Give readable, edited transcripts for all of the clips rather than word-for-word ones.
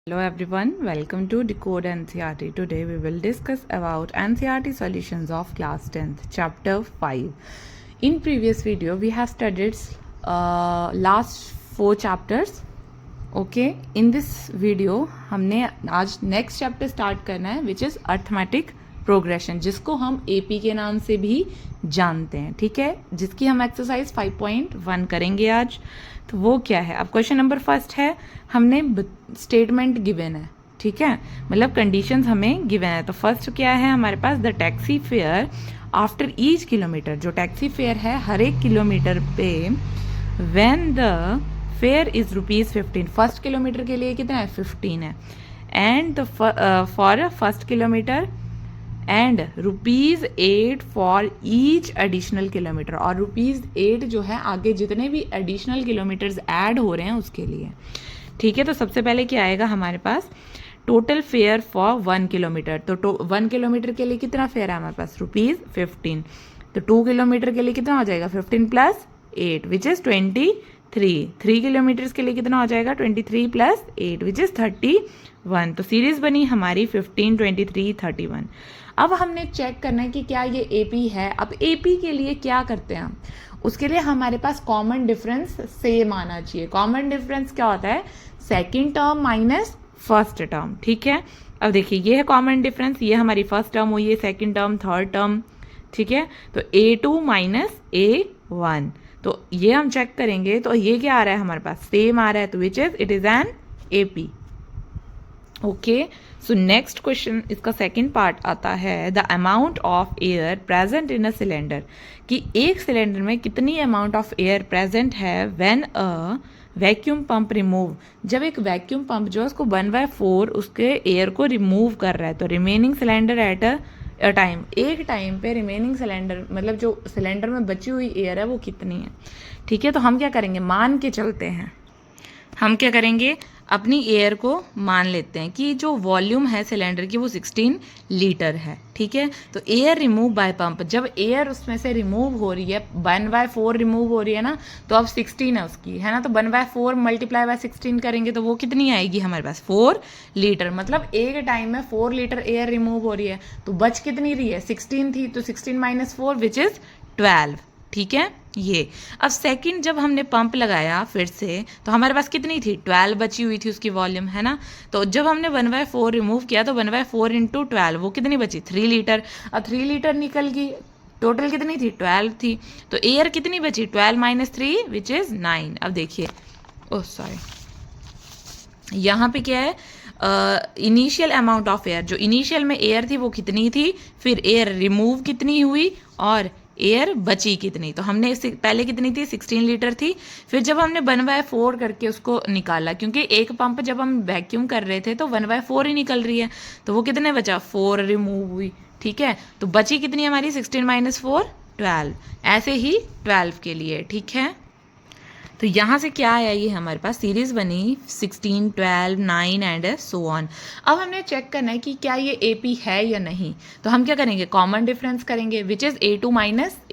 Hello everyone, welcome to Decode NCERT. Today we will discuss about NCERT solutions of class 10th, chapter 5. In previous video we have studied last 4 chapters. Okay, in this video हमने आज next chapter start करना है which is arithmetic progression, जिसको हम AP के नाम से भी जानते हैं. ठीक है, जिसकी हम एक्सरसाइज 5.1 करेंगे आज. तो वो क्या है? अब क्वेश्चन नंबर फर्स्ट है, हमने स्टेटमेंट गिवन है. ठीक है, मतलब कंडीशंस हमें गिवन है. तो फर्स्ट क्या है हमारे पास? The taxi fare after each kilometre. जो टैक्सी फेयर है हर एक किलोमीटर पे, when the fare is ₹15. First kilometre के लिए कितना है? 15 है. And for first kilometre and ₹8 for each additional kilometre. और ₹8 जो है आगे जितने भी एडिशनल किलोमीटर्स ऐड हो रहे हैं उसके लिए. ठीक है, तो सबसे पहले क्या आएगा हमारे पास? Total fare for 1 kilometre. तो 1 किलोमीटर के लिए कितना फेयर है हमारे पास? ₹15. तो 2 किलोमीटर के लिए कितना हो जाएगा? 15 + 8 विच इज़ 23. 3 किलोमीटर्स के लिए कितना हो जाएगा? 23 + 8 विच इज़ 31. तो सीरीज बनी हमारी 15, 23, 31. अब हमने चेक करना है कि क्या ये AP है. अब AP के लिए क्या करते हैं हम? उसके लिए हमारे पास कॉमन डिफरेंस सेम आना चाहिए. कॉमन डिफरेंस क्या होता है? Second term minus first term. ठीक है, अब देखिए ये है कॉमन डिफरेंस. ये हमारी फर्स्ट टर्म हुई है, सेकेंड टर्म, थर्ड टर्म. ठीक है, तो A2 - A1. तो ये हम चेक करेंगे तो ये क्या आ रहा है हमारे पास? सेम आ रहा है. तो which is it is an AP. Okay, so next question, इसका सेकंड पार्ट आता है the amount of air present in a cylinder. कि एक सिलेंडर में कितनी अमाउंट ऑफ एयर प्रेजेंट है when a vacuum pump remove. जब एक वैक्यूम पंप जो है उसको 1/4 उसके एयर को रिमूव कर रहा है. तो remaining cylinder at a time, एक टाइम पे रिमेनिंग सिलेंडर मतलब जो सिलेंडर में बची हुई एयर है वो कितनी है. ठीक है, तो हम क्या करेंगे? मान के चलते हैं. हम क्या करेंगे? अपनी एयर को मान लेते हैं कि जो वॉल्यूम है सिलेंडर की वो 16 लीटर है. ठीक है, तो एयर रिमूव बाय पंप, जब एयर उसमें से रिमूव हो रही है 1/4 रिमूव हो रही है ना, तो अब 16 है उसकी, है ना. तो 1/4 × 16 करेंगे तो वो कितनी आएगी हमारे पास? 4 लीटर. मतलब एक टाइम में 4 लीटर एयर रिमूव हो रही है. तो बच कितनी रही है? 16 थी, तो 16 - 4 विच इज़ 12. ठीक है, ये. अब सेकंड जब हमने पंप लगाया फिर से तो हमारे पास कितनी थी? 12 बची हुई थी उसकी वॉल्यूम, है ना. तो जब हमने 1/4 रिमूव किया तो 1/4 × 12 वो कितनी बची? 3 लीटर. अब 3 लीटर निकल गई. टोटल कितनी थी? 12 थी. तो एयर कितनी बची? 12 - 3 विच इज़ 9. अब देखिए, ओह सॉरी, यहाँ पे क्या है? इनिशियल अमाउंट ऑफ एयर, जो इनिशियल में एयर थी वो कितनी थी, फिर एयर रिमूव कितनी हुई और एयर बची कितनी. तो हमने इससे पहले कितनी थी? 16 लीटर थी. फिर जब हमने 1/4 करके उसको निकाला, क्योंकि एक पंप जब हम वैक्यूम कर रहे थे तो 1/4 ही निकल रही है, तो वो कितने बचा? 4 रिमूव हुई. ठीक है, तो बची कितनी हमारी? 16 - 4 12. ऐसे ही 12 के लिए. ठीक है, तो यहाँ से क्या आया? ये हमारे पास सीरीज बनी 16, 12, 9 एंड सो ऑन. अब हमने चेक करना है कि क्या ये AP है या नहीं. तो हम क्या करेंगे? कॉमन डिफरेंस करेंगे विच इज़ A2 -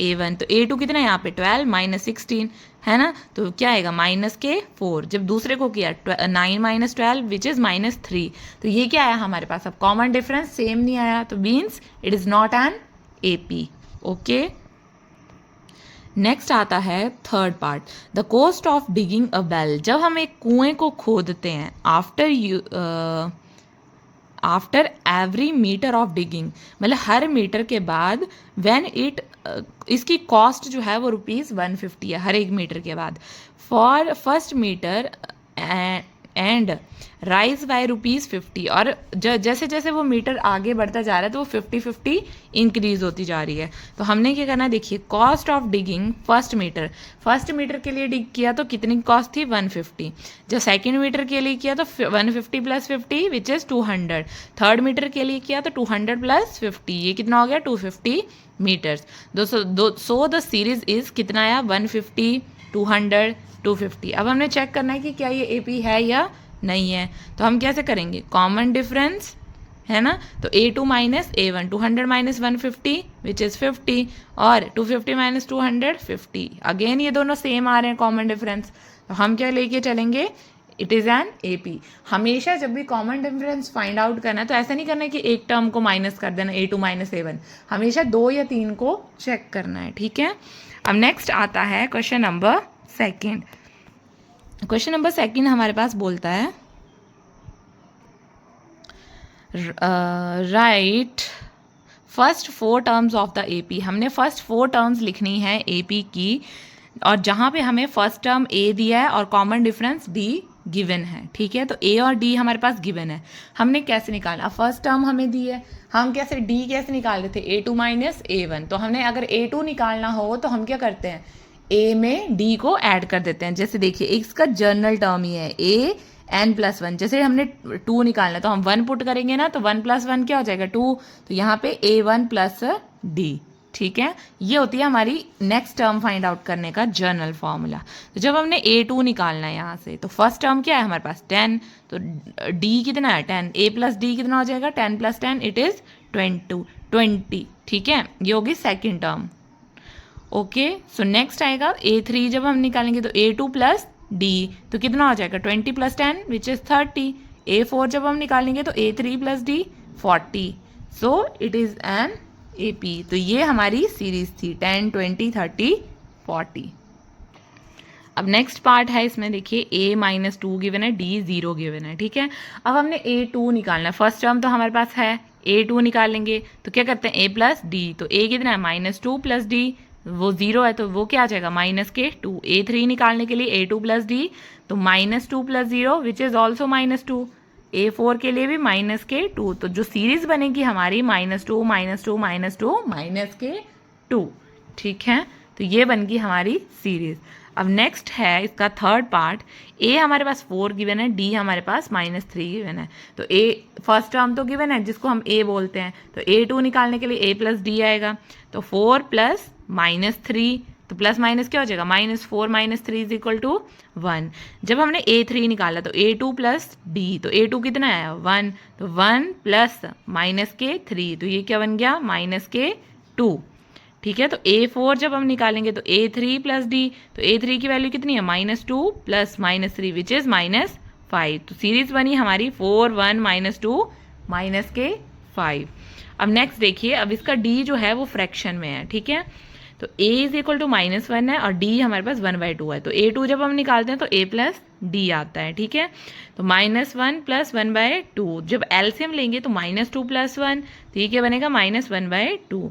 A1. तो A2 कितना है यहाँ पे? 12 - 16, है ना. तो क्या आएगा? -4. जब दूसरे को किया 9 - 12 विच इज़ -3. तो ये क्या आया हमारे पास? अब कॉमन डिफरेंस सेम नहीं आया, तो means it is not an AP. Okay, next आता है third part, the cost of digging a well. जब हम एक कुएं को खोदते हैं after every metre of digging, मतलब हर मीटर के बाद, व्हेन इट इसकी कॉस्ट जो है वो ₹150 है हर एक मीटर के बाद. For first metre and rise by ₹50. और जैसे जैसे वो मीटर आगे बढ़ता जा रहा है तो वो 50-50 इंक्रीज होती जा रही है. तो हमने क्या करना है? देखिए, cost of digging first metre के लिए डिग किया तो कितनी कॉस्ट थी? 150. जब सेकेंड मीटर के लिए किया तो 150 + 50 विच इज़ 200. थर्ड मीटर के लिए किया तो 200 + 50, ये कितना हो गया? 250 metres. So the series is कितना आया? 150, 200, 250. अब हमने चेक करना है कि क्या ये AP है या नहीं है. तो हम कैसे करेंगे? कॉमन डिफरेंस, है ना. तो A2 - A1, 200 - 150 विच इज़ 50 और 250 - 200 50. अगेन ये दोनों सेम आ रहे हैं कॉमन डिफरेंस. तो हम क्या लेके चलेंगे? It is an AP। हमेशा जब भी कॉमन डिफरेंस फाइंड आउट करना है तो ऐसा नहीं करना है कि एक टर्म को माइनस कर देना A2 माइनस A1, हमेशा 2 या 3 को चेक करना है, ठीक है। अब नेक्स्ट आता है question number second. Question number second हमारे पास बोलता है right first 4 terms of the AP। हमने फर्स्ट 4 टर्म्स लिखनी है AP की, और जहाँ पे हमें फर्स्ट टर्म A दिया है और कॉमन डिफरेंस D गिवन है, ठीक है। तो A और D हमारे पास गिवन है, हमने कैसे निकालना, फर्स्ट टर्म हमें दी है, हम कैसे D कैसे निकाल रहे थे, A2 माइनस A1। तो हमने अगर A2 निकालना हो तो हम क्या करते हैं, A में D को ऐड कर देते हैं। जैसे देखिए इसका जर्नल टर्म ही है AN+1, जैसे हमने 2 निकालना है तो हम 1 पुट करेंगे ना, तो 1 + 1 क्या हो जाएगा 2, तो यहाँ पे A1 + D, ठीक है। ये होती है हमारी नेक्स्ट टर्म फाइंड आउट करने का जर्नल फॉर्मूला। तो जब हमने A2 निकालना है यहाँ से, तो फर्स्ट टर्म क्या है हमारे पास 10, तो D कितना है 10, A + D कितना हो जाएगा 10 + 10 इट इज़ 20, ठीक है। ये होगी second term. Okay, so next आएगा A3, जब हम निकालेंगे तो A2 + D तो कितना हो जाएगा 20 + 10 विच इज़ 30। A4 जब हम निकालेंगे तो A3 + D 40, so it is an AP। तो ये हमारी सीरीज थी 10, 20, 30, 40। अब नेक्स्ट पार्ट है, इसमें देखिए A - 2 गिवन है, D 0 गिवन है, ठीक है। अब हमने A2 निकालना है, फर्स्ट टर्म तो हमारे पास है, A2 निकालेंगे तो क्या करते हैं A + D, तो A कितना है -2 + D, वो 0 है तो वो क्या आ जाएगा -2। A3 निकालने के लिए A2 + D, तो -2 + 0 विच इज़ ऑल्सो -2। A4 के लिए भी -2, तो जो सीरीज बनेगी हमारी -2 -2 -2 -2, ठीक है। तो ये बन गई हमारी सीरीज। अब नेक्स्ट है इसका थर्ड पार्ट, A हमारे पास 4 गिवन है, D हमारे पास -3 गिवन है। तो A फर्स्ट टर्म तो गिवन है जिसको हम A बोलते हैं, तो A2 निकालने के लिए A + D आएगा, तो 4 + -3, तो प्लस माइनस क्या हो जाएगा -4 - 3 = 1। जब हमने A3 निकाला तो A2 + D, तो A2 कितना है 1, तो 1 + -3, तो ये क्या बन गया -2, ठीक है। तो A4 जब हम निकालेंगे तो A3 + D, तो A3 की वैल्यू कितनी है -2 + -3 विच इज़ -5। तो सीरीज बनी हमारी 4 1 -2 -5। अब नेक्स्ट देखिए, अब इसका D जो है वो फ्रैक्शन में है, ठीक है। तो A = -1 है और D हमारे पास 1/2 है, तो A2 जब हम निकालते हैं तो A + D आता है, ठीक है। तो -1 + 1/2, जब एलसीएम लेंगे तो -2 + 1, तो ये क्या बनेगा -1/2।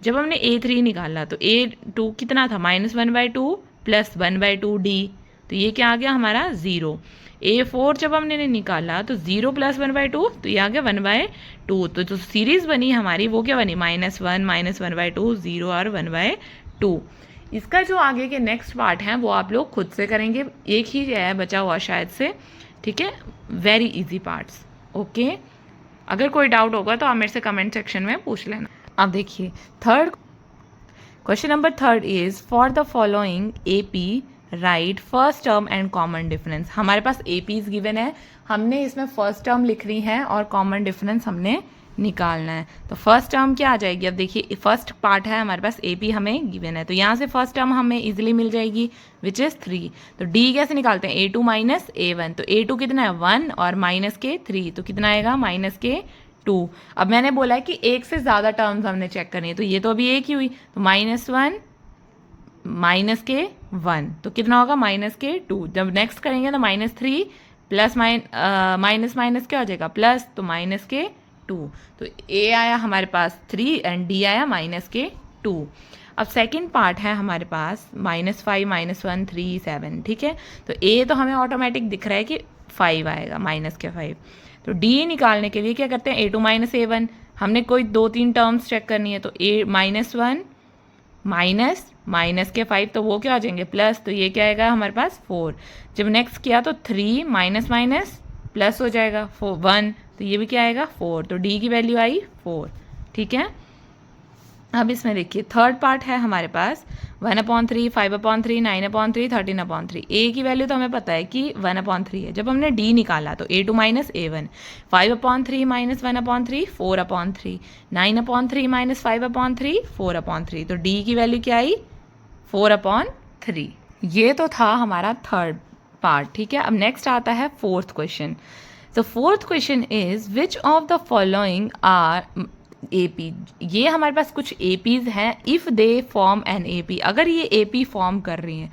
जब हमने A3 निकाला तो A2 कितना था -1/2 + 1/2 D, तो ये क्या आ गया हमारा 0। A4 जब हमने निकाला तो 0 + 1/2, तो ये आ गया 1/2। तो जो सीरीज बनी हमारी वो क्या बनी -1 -1/2 0 और 1/2। इसका जो आगे के नेक्स्ट पार्ट हैं वो आप लोग खुद से करेंगे, एक ही है बचा हुआ शायद से, ठीक है। Very easy parts, okay. अगर कोई डाउट होगा तो आप मेरे से कमेंट सेक्शन में पूछ लेना। अब देखिए third question number third is for the following AP right first term and common difference. हमारे पास APs गिवन है, हमने इसमें फर्स्ट टर्म लिख रही है और कॉमन डिफरेंस हमने निकालना है। तो फर्स्ट टर्म क्या आ जाएगी, अब देखिए फर्स्ट पार्ट है हमारे पास AP हमें गिवन है, तो यहाँ से फर्स्ट टर्म हमें इजीली मिल जाएगी विच इज़ 3। तो D कैसे निकालते हैं A2 - A1, तो A2 कितना है 1 और -3, तो कितना आएगा -2। अब मैंने बोला है कि एक से ज़्यादा टर्म्स हमने चेक करनी है, तो ये तो अभी एक ही हुई, तो -1 -1, तो कितना होगा -2। जब नेक्स्ट करेंगे तो -3 प्लस माइनस माइनस क्या हो जाएगा प्लस, तो -2। तो A आया हमारे पास 3 एंड D आया -2। अब सेकंड पार्ट है हमारे पास -5 -1 3 7, ठीक है। तो A तो हमें ऑटोमेटिक दिख रहा है कि 5 आएगा -5। तो D निकालने के लिए क्या करते हैं A2 - A1, हमने कोई 2-3 टर्म्स चेक करनी है, तो A -1 -5, तो वो क्या आ जाएंगे प्लस, तो ये क्या आएगा हमारे पास 4। जब नेक्स्ट किया तो 3 माइनस प्लस हो जाएगा 1, तो ये भी क्या आएगा 4, तो D की वैल्यू आई 4, ठीक है। अब इसमें देखिए थर्ड पार्ट है हमारे पास 1/3 5/3 9/3 13/3। A की वैल्यू तो हमें पता है कि 1/3 है। जब हमने D निकाला तो A2 - A1 5/3 -1/3 4/3 9/3 -5/3 4/3, तो D की वैल्यू क्या आई 4/3। ये तो था हमारा थर्ड पार्ट, ठीक है। अब नेक्स्ट आता है फोर्थ क्वेश्चन। तो fourth question is which of the following are AP। ये हमारे पास कुछ APs हैं, if they form an AP, अगर ये AP फॉर्म कर रही हैं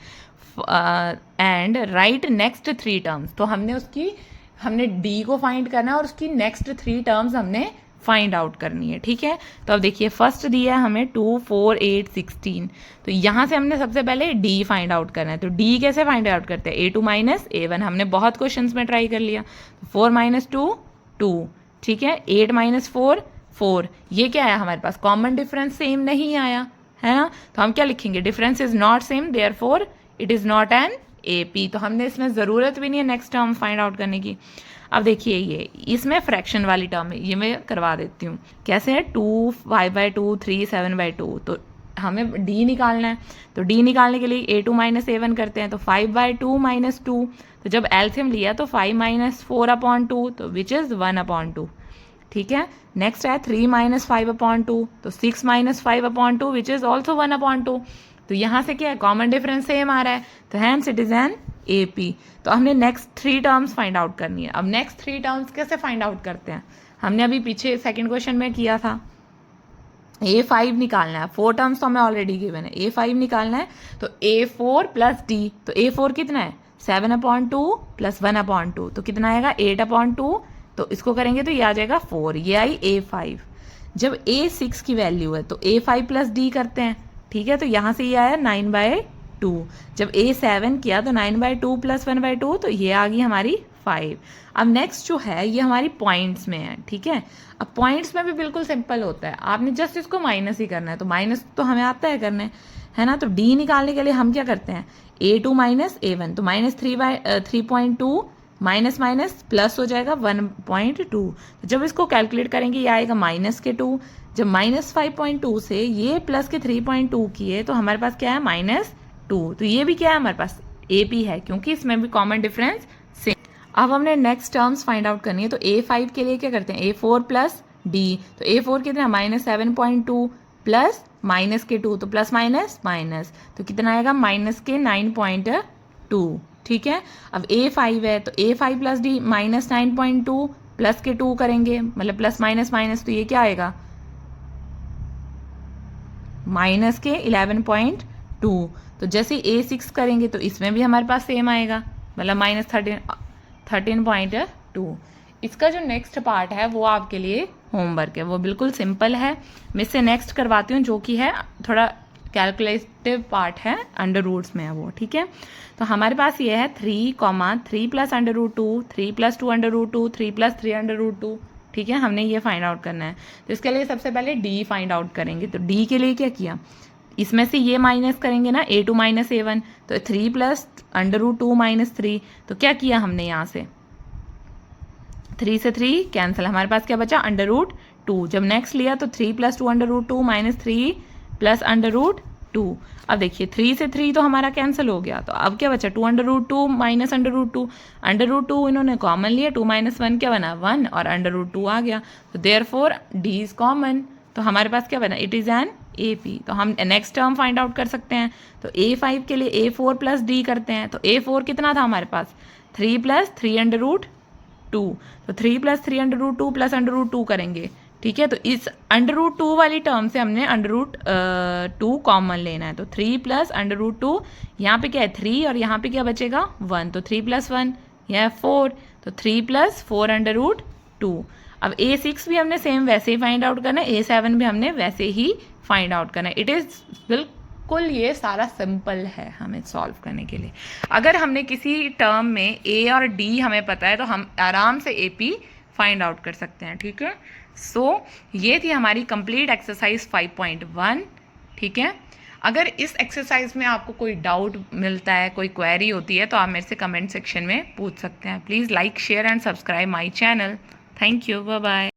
एंड राइट नेक्स्ट 3 टर्म्स, तो हमने D को फाइंड करना है और उसकी नेक्स्ट 3 टर्म्स हमने फाइंड आउट करनी है, ठीक है। तो अब देखिए फर्स्ट दिया है हमें 2, 4, 8, 16, तो यहाँ से हमने सबसे पहले D फाइंड आउट करना है। तो D कैसे फाइंड आउट करते हैं, A2 माइनस A1, हमने बहुत क्वेश्चंस में ट्राई कर लिया। 4 माइनस 2 2, ठीक है। 8 माइनस 4 4, ये क्या आया हमारे पास, कॉमन डिफरेंस सेम नहीं आया है ना, तो हम क्या लिखेंगे, difference is not same therefore it is not an AP। तो हमने इसमें ज़रूरत भी नहीं है नेक्स्ट टर्म फाइंड आउट करने की। अब देखिए ये इसमें फ्रैक्शन वाली टर्म है, ये मैं करवा देती हूँ। कैसे है, 2 5/2 3 7/2, तो हमें D निकालना है। तो D निकालने के लिए A2 माइनस A1 करते हैं, तो 5/2 माइनस 2, तो जब एलसीएम लिया तो 5 माइनस 4/2, तो विच इज़ 1/2, ठीक है। नेक्स्ट है 3 माइनस 5/2, तो 6 माइनस 5/2 विच इज़ ऑल्सो 1/2। तो यहाँ से क्या है, कॉमन डिफरेंस सेम आ रहा है, तो hence it is an AP। तो हमने नेक्स्ट 3 टर्म्स फाइंड आउट करनी है। अब नेक्स्ट 3 टर्म्स कैसे फाइंड आउट करते हैं, हमने अभी पीछे सेकंड क्वेश्चन में किया था। A5 निकालना है, 4 टर्म्स तो हमें ऑलरेडी गिवन है, A5 निकालना है। तो A4 प्लस D, तो A4 कितना है, 7/2 प्लस 1/2, तो कितना आएगा 8/2, तो इसको करेंगे तो ये आ जाएगा 4, ये आई A5। जब A6 की वैल्यू है तो A5 प्लस D करते हैं, ठीक है। तो यहाँ से ये आया 9/2। जब A7 किया तो 9/2 प्लस 1/2, तो ये आ गई हमारी 5। अब नेक्स्ट जो है ये हमारी पॉइंट्स में है, ठीक है। अब पॉइंट्स में भी बिल्कुल सिंपल होता है, आपने जस्ट इसको माइनस ही करना है, तो माइनस तो हमें आता है करने, है ना। तो D निकालने के लिए हम क्या करते हैं, A2 माइनस A1, तो माइनस 3/2 माइनस माइनस प्लस हो जाएगा 1/2। तो जब इसको कैलकुलेट करेंगे ये आएगा -2। जब -5.2 से ये प्लस के 3.2 किए तो हमारे पास क्या है, -2। तो ये भी क्या है हमारे पास, AP है, क्योंकि इसमें भी कॉमन डिफरेंस सेम। अब हमने नेक्स्ट टर्म्स फाइंड आउट करनी है। तो A5 के लिए क्या करते हैं, A4 प्लस D, तो A4 कितना, -7.2 प्लस -2, तो प्लस माइनस माइनस, तो कितना आएगा, -9.2, ठीक है। अब A5 है तो A5 प्लस D -9.2 प्लस के 2 करेंगे, मतलब प्लस माइनस माइनस, तो ये क्या आएगा, माइनस के 11.2। तो जैसे A6 करेंगे तो इसमें भी हमारे पास सेम आएगा, मतलब -13.2। इसका जो नेक्स्ट पार्ट है वो आपके लिए होमवर्क है, वो बिल्कुल सिंपल है। मैं इससे नेक्स्ट करवाती हूँ, जो कि है थोड़ा कैलकुलेटिव पार्ट है, अंडर रूट्स में है वो, ठीक है। तो हमारे पास ये है 3, 3 प्लस √2, 3 प्लस 2√2, 3 प्लस 3√2, ठीक है। हमने ये फाइंड आउट करना है। तो इसके लिए सबसे पहले D फाइंड आउट करेंगे। तो D के लिए क्या किया, इसमें से ये माइनस करेंगे ना, A2 माइनस A1, तो 3 प्लस √2 माइनस 3, तो क्या किया हमने यहाँ से, 3 से 3 कैंसिल, हमारे पास क्या बचा, √2। जब नेक्स्ट लिया तो 3 प्लस 2√2 माइनस 3 प्लस √2। अब देखिए 3 से 3 तो हमारा कैंसिल हो गया, तो अब क्या बचा, 2√2 माइनस √2, √2 इन्होंने कॉमन लिया, 2 माइनस 1 क्या बना, 1, और √2 आ गया, तो देयरफॉर D इज कॉमन। तो हमारे पास क्या बना, इट इज़ एन AP। तो हम नेक्स्ट टर्म फाइंड आउट कर सकते हैं। तो A5 के लिए A4 प्लस D करते हैं। तो A4 कितना था हमारे पास, 3 प्लस 3√2, तो 3 प्लस 3√2 प्लस √2 करेंगे, ठीक है। तो इस √2 वाली टर्म से हमने √2 कॉमन लेना है। तो 3 प्लस √2, यहाँ पे क्या है 3, और यहाँ पे क्या बचेगा 1, तो 3 प्लस 1 यह है 4, तो 3 प्लस 4√2। अब A6 भी हमने सेम वैसे ही फाइंड आउट करना है, A7 भी हमने वैसे ही फाइंड आउट करना है। इट इज़ बिल्कुल ये सारा सिंपल है हमें सॉल्व करने के लिए। अगर हमने किसी टर्म में A और D हमें पता है तो हम आराम से AP फाइंड आउट कर सकते हैं, ठीक है। सो ये थी हमारी कंप्लीट एक्सरसाइज 5.1, ठीक है। अगर इस एक्सरसाइज में आपको कोई डाउट मिलता है, कोई क्वेरी होती है, तो आप मेरे से कमेंट सेक्शन में पूछ सकते हैं। Please like, share and subscribe my channel. Thank you, bye bye.